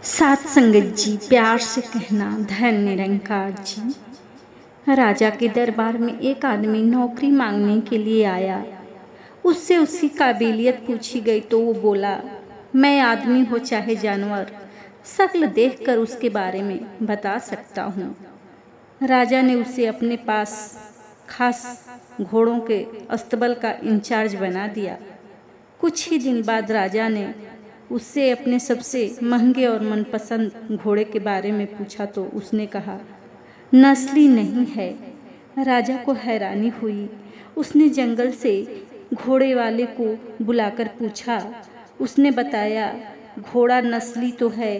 सात संगत जी, प्यार से कहना धन निरंकार जी। राजा के दरबार में एक आदमी नौकरी मांगने के लिए आया। उससे उसकी काबिलियत पूछी गई तो वो बोला, मैं आदमी हो चाहे जानवर, शक्ल देखकर उसके बारे में बता सकता हूँ। राजा ने उसे अपने पास खास घोड़ों के अस्तबल का इंचार्ज बना दिया। कुछ ही दिन बाद राजा ने उससे अपने सबसे महंगे और मनपसंद घोड़े के बारे में पूछा तो उसने कहा, नस्ली नहीं है। राजा को हैरानी हुई। उसने जंगल से घोड़े वाले को बुलाकर पूछा। उसने बताया, घोड़ा नस्ली तो है,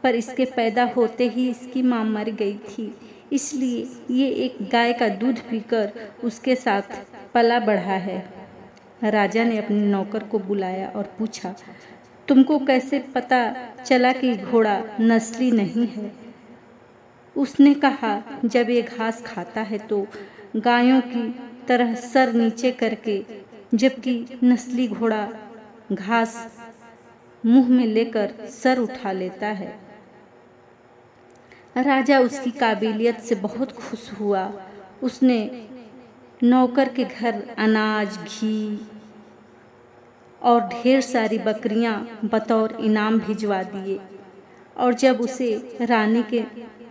पर इसके पैदा होते ही इसकी मां मर गई थी, इसलिए ये एक गाय का दूध पीकर उसके साथ पला बढ़ा है। राजा ने अपने नौकर को बुलाया और पूछा, तुमको कैसे पता चला कि घोड़ा नस्ली नहीं है? उसने कहा, जब ये घास खाता है तो गायों की तरह सर नीचे करके, जबकि नस्ली घोड़ा घास मुंह में लेकर सर उठा लेता है। राजा उसकी काबिलियत से बहुत खुश हुआ। उसने नौकर के घर अनाज, घी और ढेर सारी बकरियां बतौर इनाम भिजवा दिए और जब उसे रानी के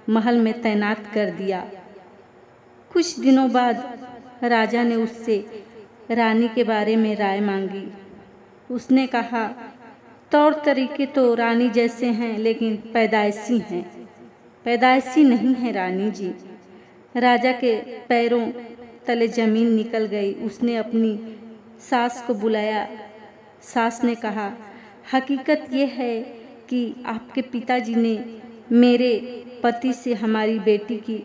महल में तैनात कर दिया। कुछ दिनों बाद राजा ने उससे रानी के बारे में राय मांगी। उसने कहा, तौर तरीके तो रानी जैसे हैं, लेकिन पैदाइशी हैं। पैदाइशी नहीं है रानी जी। राजा के पैरों तले जमीन निकल गई। उसने अपनी सास को बुलाया। सास ने कहा, हकीकत यह है कि आपके पिताजी ने मेरे पति से हमारी बेटी की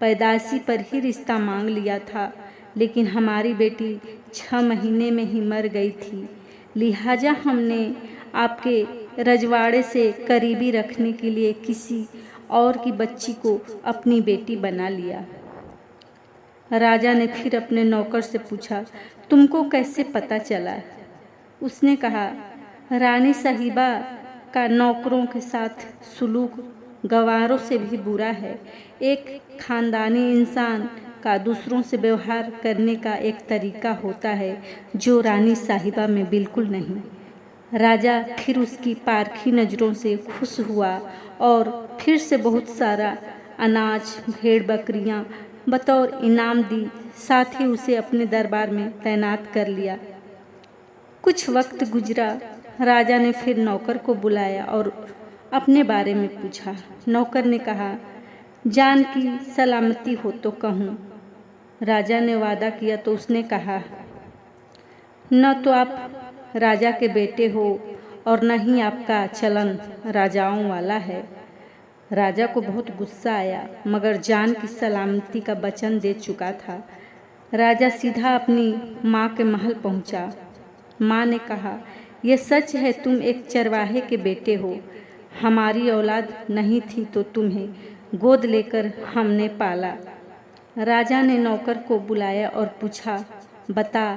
पैदाइशी पर ही रिश्ता मांग लिया था, लेकिन हमारी बेटी 6 महीने में ही मर गई थी। लिहाजा हमने आपके रजवाड़े से करीबी रखने के लिए किसी और की बच्ची को अपनी बेटी बना लिया। राजा ने फिर अपने नौकर से पूछा, तुमको कैसे पता चला? उसने कहा, रानी साहिबा का नौकरों के साथ सुलूक गवारों से भी बुरा है। एक खानदानी इंसान का दूसरों से व्यवहार करने का एक तरीका होता है जो रानी साहिबा में बिल्कुल नहीं। राजा फिर उसकी पारखी नज़रों से खुश हुआ और फिर से बहुत सारा अनाज, भेड़ बकरियां बतौर इनाम दी। साथ ही उसे अपने दरबार में तैनात कर लिया। कुछ वक्त गुजरा। राजा ने फिर नौकर को बुलाया और अपने बारे में पूछा। नौकर ने कहा, जान की सलामती हो तो कहूँ। राजा ने वादा किया तो उसने कहा, न तो आप राजा के बेटे हो और न ही आपका चलन राजाओं वाला है। राजा को बहुत गुस्सा आया, मगर जान की सलामती का वचन दे चुका था। राजा सीधा अपनी माँ के महल पहुँचा। माँ ने कहा, यह सच है, तुम एक चरवाहे के बेटे हो। हमारी औलाद नहीं थी तो तुम्हें गोद लेकर हमने पाला। राजा ने नौकर को बुलाया और पूछा, बता,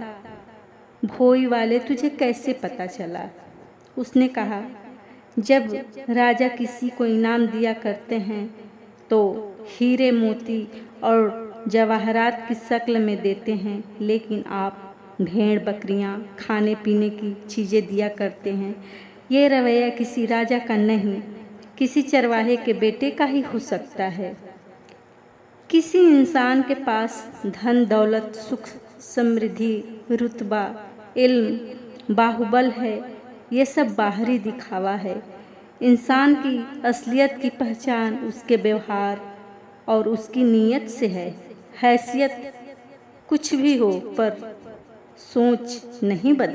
भोई वाले तुझे कैसे पता चला? उसने कहा, जब राजा किसी को इनाम दिया करते हैं तो हीरे मोती और जवाहरात की शक्ल में देते हैं, लेकिन आप भेड़ बकरियां, खाने पीने की चीज़ें दिया करते हैं। ये रवैया किसी राजा का नहीं, किसी चरवाहे के बेटे का ही हो सकता है। किसी इंसान के पास धन दौलत, सुख समृद्धि, रुतबा, इल्म, बाहुबल है, ये सब बाहरी दिखावा है। इंसान की असलियत की पहचान उसके व्यवहार और उसकी नीयत से है। हैसियत कुछ भी हो, पर सोच नहीं बदल।